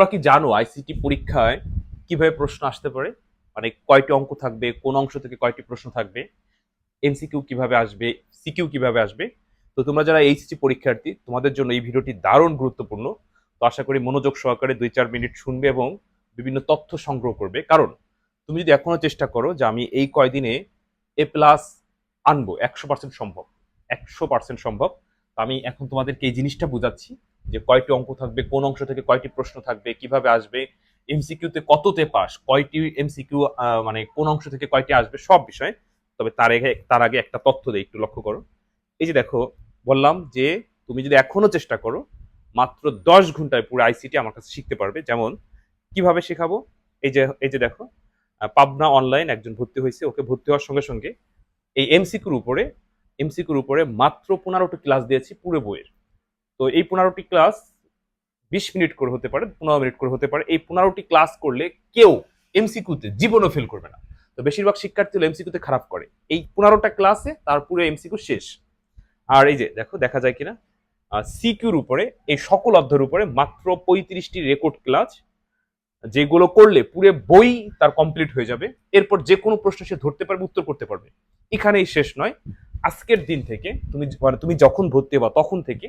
তোমরা কি জানো আইসিটি পরীক্ষায় কিভাবে প্রশ্ন আসতে পারে? মানে কয়টি অঙ্ক থাকবে, কোন অংশ থেকে কয়টি প্রশ্ন থাকবে, এমসিকিউ কিভাবে আসবে, সিকিউ কিভাবে আসবে? তো তোমরা যারা এইচএসসি পরীক্ষার্থী, তোমাদের জন্য এই ভিডিওটি দারুণ গুরুত্বপূর্ণ। তো আশা করি মনোযোগ সহকারে 2-4 মিনিট শুনবে এবং বিভিন্ন তথ্য সংগ্রহ করবে। কারণ তুমি যদি এখনো চেষ্টা করো যে আমি এই কয়দিনে এ প্লাস আনবো, 100% সম্ভব, 100% সম্ভব। তো আমি এখন তোমাদেরকে এই জিনিসটা বুঝাচ্ছি যে কয়টি অঙ্ক থাকবে, কোন অংশ থেকে কয়টি প্রশ্ন থাকবে, কিভাবে আসবে, এমসিকিউতে কততে পাস, কয়টি এমসিকিউ, মানে কোন অংশ থেকে কয়টি আসবে, সব বিষয়। তবে তার আগে একটা তথ্য দেই, একটু লক্ষ্য করো। এই যে দেখো, বললাম যে তুমি যদি এখনো চেষ্টা করো, মাত্র 10 ঘন্টায় পুরো আইসিটি আমার কাছে শিখতে পারবে। যেমন কিভাবে শেখাবো, এই যে দেখো, পাবনা অনলাইন একজন ভর্তি হয়েছে, ওকে ভর্তি হওয়ার সঙ্গে সঙ্গে এই এমসিকিউর উপরে মাত্র 15টি ক্লাস দিয়েছি পুরো বইয়ের। তো এই 15টি ক্লাস 20 মিনিট করে হতে পারে, 15 মিনিট করে হতে পারে। এই 15টি ক্লাস করলে কেউ এমসিকিউতে জীবনও ফেল করবে না। তো বেশিরভাগ শিক্ষার্থী হলো এমসিকিউতে খারাপ করে। এই 15টা ক্লাসে তার পুরো এমসিকিউ শেষ। আর এই যে দেখো, দেখা যায় কিনা, সিকিউর উপরে, এই সকল অধ্যায়ের উপরে মাত্র 35টি রেকর্ড ক্লাস, যেগুলো করলে পুরো বই তার কমপ্লিট হয়ে যাবে। এরপর যে কোনো প্রশ্ন সে ধরতে পারবে, উত্তর করতে পারবে। এখানেই শেষ নয়, আজকের দিন থেকে তুমি যখন ভর্তি হবা তখন থেকে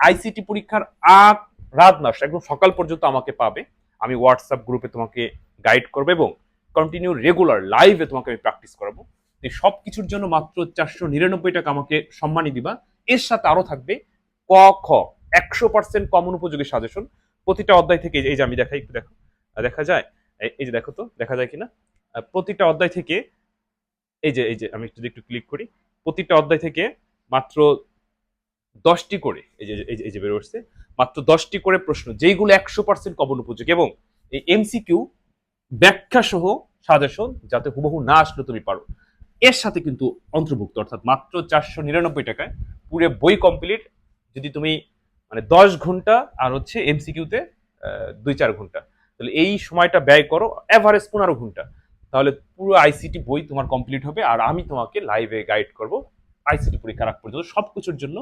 আইসিটি পরীক্ষার আগ রাত না, একদম সকাল পর্যন্ত আমাকে পাবে। আমি হোয়াটসঅ্যাপ গ্রুপে তোমাকে গাইড করবো এবং কন্টিনিউ রেগুলার লাইভে তোমাকে আমি প্র্যাকটিস করাবো। এই সব কিছুর জন্য মাত্র 499 টাকা আমাকে সম্মানী দিবা। এর সাথে আরো থাকবে ক খ 100% কমন উপযোগী সাজেশন প্রতিটা অধ্যায় থেকে। এই যে আমি দেখাই, একটু দেখো, দেখা যায়, এই যে দেখো তো, দেখা যায় কিনা, প্রতিটা অধ্যায় থেকে, এই যে আমি যদি একটু ক্লিক করি, প্রতিটা অধ্যায় থেকে মাত্র 10টি করে, এই যে বের হচ্ছে, মাত্র 10টি করে প্রশ্ন, যেইগুলো 100% কমন উপযোগী এবং এই এমসিকিউ ব্যাখ্যা সহ সাজেশন, যাতে হুবহু না আসলে তুমি পারো। এর সাথে কিন্তু অন্তর্ভুক্ত, অর্থাৎ মাত্র 499 টাকায় পুরো বই কমপ্লিট। যদি তুমি মানে 10 ঘন্টা আর হচ্ছে এমসিকিউতে 2-4 ঘন্টা, তাহলে এই সময়টা ব্যয় করো, এভারেজ 15 ঘন্টা, তাহলে পুরো আইসিটি বই তোমার কমপ্লিট হবে। আর আমি তোমাকে লাইভে গাইড করব আইসিটি পরীক্ষা রাখ পর্যন্ত। সবকিছুর জন্য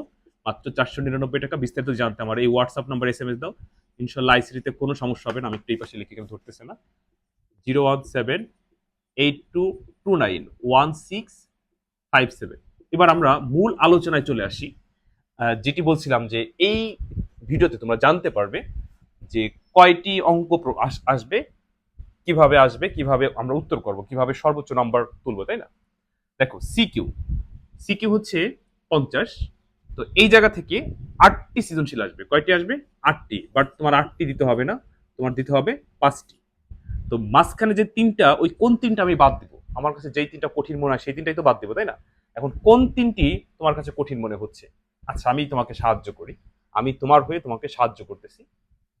মাত্র 499 টাকা। বিস্তারিত জানতে আমার এই হোয়াটসঅ্যাপ নাম্বার এসএমএস দাও। ইনশাল্লাহ আইসিটিতে কোনো সমস্যা হবে না। আমি একটু এই পাশে লিখে, কেউ ধরতেছে না। 01782291657। এবার আমরা মূল আলোচনায় চলে আসি। যেটি বলছিলাম যে এই ভিডিওতে তোমরা জানতে পারবে যে কয়টি অঙ্ক আসবে, কিভাবে আসবে, কিভাবে আমরা উত্তর করব, কিভাবে সর্বোচ্চ নাম্বার তুলবো, তাই না? দেখো, সিকিউ সিকিউ হচ্ছে 50। তো এই জায়গা থেকে 8টি সৃজনশীল আসবে। কয়টি আসবে? 8টি। বাট তোমার 8টি দিতে হবে না, তোমার দিতে হবে 5টি। তো মাঝখানে যে তিনটা, ওই কোন তিনটা আমি বাদ দিব? আমার কাছে যেই তিনটা কঠিন মনে হয় সেই তিনটাই তো বাদ দিব, তাই না? এখন কোন তিনটি তোমার কাছে কঠিন মনে হচ্ছে? আচ্ছা, আমি তোমাকে সাহায্য করি, আমি তোমার হয়ে তোমাকে সাহায্য করতেছি।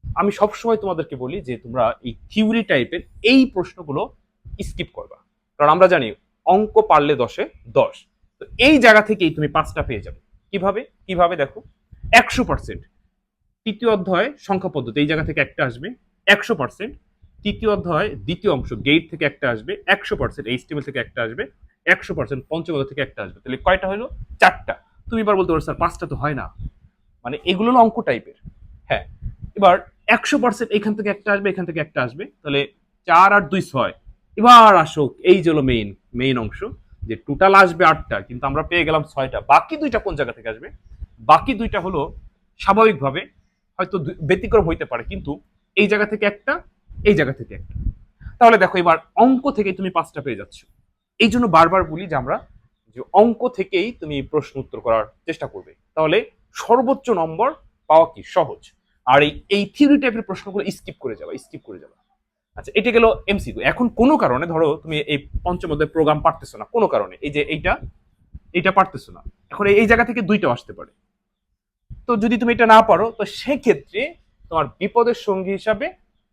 আমি সবসময় তোমাদেরকে বলি যে তোমরা এই থিওরি টাইপের এই প্রশ্নগুলো স্কিপ করবা। কারণ আমরা জানি অঙ্ক পারলে 10-এ 10। তো এই জায়গা থেকেই তুমি 5টা পেয়ে যাবে। কিভাবে কিভাবে দেখো, 100%। তৃতীয় অধ্যায় সংখ্যা পদ্ধতি, এই জায়গা থেকে একটা আসবে 100%। তৃতীয় অধ্যায় দ্বিতীয় অংশ গেট থেকে একটা আসবে 100%। এইচটিএমএল থেকে একটা আসবে 100%। পঞ্চম অধ্যায় থেকে একটা আসবে। তাহলে কয়টা হলো? 4টা। তুমি এবার বলতে পারো স্যার 5টা তো হয় না, মানে এগুলো হলো অঙ্ক টাইপের। হ্যাঁ, এবার 100% এখান থেকে একটা আসবে, এখান থেকে একটা আসবে, তাহলে 4 আর 2 6। এবার আসো, এই যে হলো মেইন মেইন অংশ, যে টোটাল আসবে 8টা, কিন্তু আমরা পেয়ে গেলাম 6টা। বাকি 2টা কোন জায়গা থেকে আসবে? বাকি 2টা হলো স্বাভাবিকভাবে হয়তো ব্যতিক্রম হইতে পারে, কিন্তু এই জায়গা থেকে একটা, এই জায়গা থেকে একটা। তাহলে দেখো, এবার অঙ্ক থেকে তুমি 5টা পেয়ে যাচ্ছ। এই জন্য বারবার বলি যে আমরা, যে অঙ্ক থেকেই তুমি প্রশ্ন উত্তর করার চেষ্টা করবে, তাহলে সর্বোচ্চ নম্বর পাওয়া কি সহজ। আর এই থিওরি টাইপের প্রশ্নগুলো স্কিপ করে যাবা, স্কিপ করে যাবা। আচ্ছা, এটা গেল এমসিকিউ। এখন কোনো কারণে ধরো তুমি এই পঞ্চম অধ্যায় প্রোগ্রাম পারতেছো না, কোনো কারণে, এই যে এইটা পারতেছো না, এখন এই জায়গা থেকে 2টা আসতে পারে। তো যদি তুমি এটা না পারো, তো সেক্ষেত্রে তোমার বিপদের সঙ্গী হিসাবে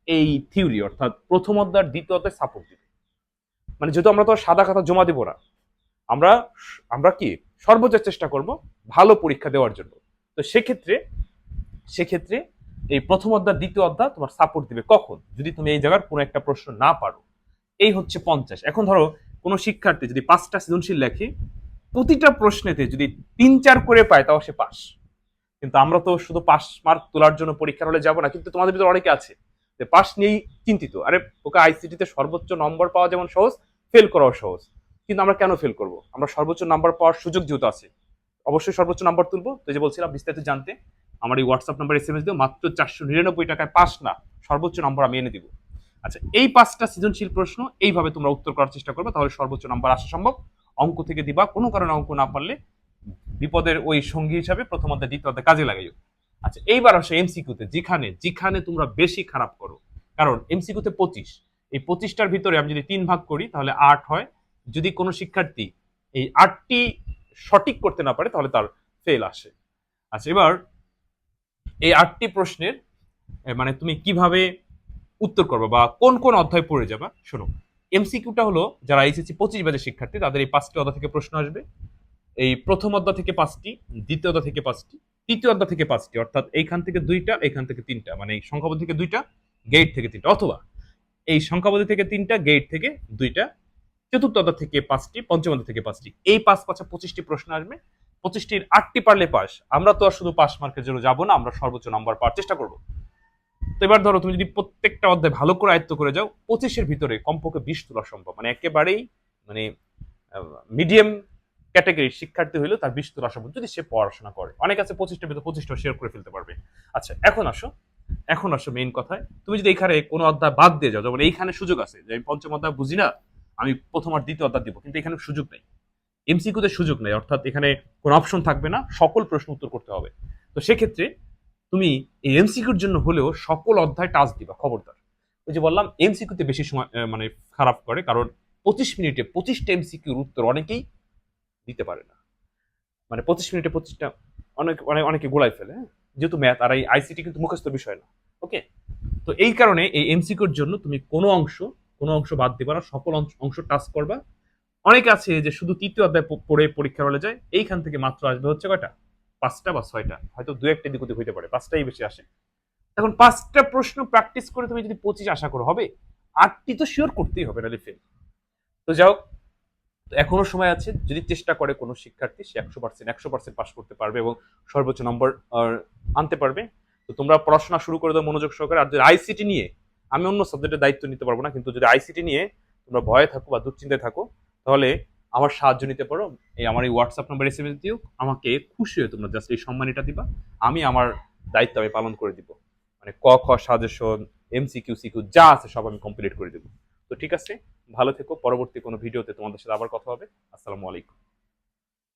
এই থিওরি, অর্থাৎ প্রথম অধ্যায় দ্বিতীয় অধ্যায় সাপোর্ট দিবে। মানে যেহেতু আমরা তো সাদা খাতা জমা দিব না, আমরা আমরা কি সর্বোচ্চ চেষ্টা করব ভালো পরীক্ষা দেওয়ার জন্য। তো সেক্ষেত্রে এই প্রথম অধ্যায় দ্বিতীয় অধ্যায় তোমার সাপোর্ট দিবে। কখন? যদি তুমি এই জায়গার কোনো একটা প্রশ্ন না পারো। এই হচ্ছে 50। এখন ধরো কোনো শিক্ষার্থী যদি 5টা সৃজনশীল লেখে, প্রতিটা প্রশ্নেতে যদি 3-4 করে পায়, তাও সে পাস। কিন্তু আমরা তো শুধু পাস মার্ক তোলার জন্য পরীক্ষার হলে যাবো না। কিন্তু তোমাদের ভিতরে অনেকে আছে পাস নিয়েই চিন্তিত। আরে ওকে আইসিটিতে সর্বোচ্চ নম্বর পাওয়া যেমন সহজ, ফেল করাও সহজ। কিন্তু আমরা কেন ফেল করব? আমরা সর্বোচ্চ নাম্বার পাওয়ার সুযোগ যেহেতু আছে, অবশ্যই সর্বোচ্চ নাম্বার তুলবো। তো যে বলছিলাম বিস্তারিত জানতে আমার এই হোয়াটসঅ্যাপ নাম্বার এসএমএস দিও, মাত্র 499 টাকায় পাস না, সর্বোচ্চ নাম্বার আমি এনে দিব। আচ্ছা, এই 5টা সৃজনশীল প্রশ্ন এইভাবে তোমরা উত্তর করার চেষ্টা করবে, তাহলে সর্বোচ্চ নাম্বার আসা সম্ভব। অঙ্ক থেকে দিবা, কোনো কারণে অঙ্ক না পারলে বিপদের ওই সঙ্গী হিসাবে প্রথম অধ্যায় দ্বিতীয় অধ্যায় কাজে লাগাইও। আচ্ছা, এইবার আসো এমসিকিউতে, যেখানে যেখানে তোমরা বেশি খারাপ করো। কারণ এমসিকিউতে 25, এই 25টার ভিতরে আমি যদি 3 ভাগ করি তাহলে 8 হয়। যদি কোনো শিক্ষার্থী এই 8টি সঠিক করতে না পারে তাহলে তার ফেল আসে। আচ্ছা, এবার এই 8টি প্রশ্নের মানে তুমি কিভাবে উত্তর করবে বা কোন কোন অধ্যায় পড়ে যাবা, শোনো। এমসিকিউটা হলো যারা এইচএসসি 25 ব্যাচের শিক্ষার্থী তাদের এই 5টি অধ্যায় থেকে প্রশ্ন আসবে। এই প্রথম অধ্যায় থেকে 5টি, দ্বিতীয় অধ্যায় থেকে 5টি, তৃতীয় অধ্যায় থেকে 5টি, অর্থাৎ এইখান থেকে 2টা, এখান থেকে 3টা, মানে এই সংখ্যাবোধ থেকে 2টা, গেট থেকে 3টা, অথবা এই সংখ্যাবোধ থেকে 3টা, গেট থেকে 2টা, চতুর্থ অধ্যায় থেকে 5টি, পঞ্চম অধ্যায় থেকে 5টি। এই 5 25টি প্রশ্ন আসবে। 25টির 8টি পারলে পাস। আমরা তো আর শুধু পাস মার্কের জন্য যাবো না, আমরা সর্বোচ্চ নাম্বার পাওয়ার চেষ্টা করব। তো এবার ধরো তুমি যদি প্রত্যেকটা অধ্যায় ভালো করে আয়ত্ত করে যাও, 25-এর ভিতরে কমপক্ষে 20 তোলা সম্ভব। মানে একেবারেই মানে মিডিয়াম ক্যাটাগরির শিক্ষার্থী হইলেও তার 20 তোলা সম্ভব যদি সে পড়াশোনা করে। অনেক আছে 25টার ভিতরে 25টা শেয়ার করে ফেলতে পারবে। আচ্ছা, এখন আসো মেইন কথায়। তুমি যদি এখানে কোনো অধ্যায় বাদ দিয়ে যাও, যেমন এইখানে সুযোগ আছে যে আমি পঞ্চম অধ্যায় বুঝি না, আমি প্রথম আর দ্বিতীয় অধ্যায় দিব, কিন্তু এখানে সুযোগ নেই। এমসিকিউতে সুযোগ নেই, অর্থাৎ এখানে কোনো অপশন থাকবে না, সকল প্রশ্ন উত্তর করতে হবে। তো সেক্ষেত্রে তুমি এই এমসিকিউর জন্য হলেও সকল অধ্যায় টাচ দিবা, খবরদার। ওই যে বললাম এমসিকিউতে বেশি সময় মানে খারাপ করে, কারণ 25 মিনিটে 25টা এমসিকিউর উত্তর অনেকেই দিতে পারে না। মানে 25 মিনিটে 25টা অনেকে গোলাই ফেলে, হ্যাঁ? যেহেতু ম্যাথ আর এই আইসিটি কিন্তু মুখস্থ বিষয় না। ওকে, তো এই কারণে এই এমসিকিউর জন্য তুমি কোনো অংশ বাদ দিবা না, সকল অংশ টাচ করবা। অনেকে আছে যে শুধু তৃতীয় অধ্যায় পড়ে পরীক্ষা হলে যায়, এইখান থেকে মাত্র আসবে হচ্ছে কয়টা, 5টা বা 6টা, হয়তো 2-1টা দিক ওদিক হইতে পারে, 5টাই বেশি আসে। এখন 5টা প্রশ্ন প্র্যাকটিস করে তুমি যদি 25 আশা করো হবে, 8টি তো শিওর করতেই হবে, নাহলে ফেল। তো যাও, এখনো সময় আছে। যদি চেষ্টা করে কোনো শিক্ষার্থী, সে 100% পাস করতে পারবে এবং সর্বোচ্চ নম্বর আনতে পারবে। তো তোমরা পড়াশোনা শুরু করে দাও মনোযোগ সহকারে। আর যদি আইসিটি নিয়ে, আমি অন্য সাবজেক্টের দায়িত্ব নিতে পারবো না, কিন্তু যদি আইসিটি নিয়ে তোমরা ভয়ে থাকো বা দুশ্চিন্তায় থাকো, তাহলে আমার সাহায্য নিতে পারো। আমার এই হোয়াটসঅ্যাপ নাম্বার এসএমএস দিও, আমাকে খুশি হয়ে তোমরা জাস্ট এই সম্মানীটা দিবা, আমি আমার দায়িত্ব আমি পালন করে দিব। মানে ক খ সাজেশন, এমসিকিউ সিকিউ যা আছে সব আমি কমপ্লিট করে দেবো। তো ঠিক আছে, ভালো থেকো। পরবর্তী কোনো ভিডিওতে তোমাদের সাথে আবার কথা হবে। আসসালামু আলাইকুম।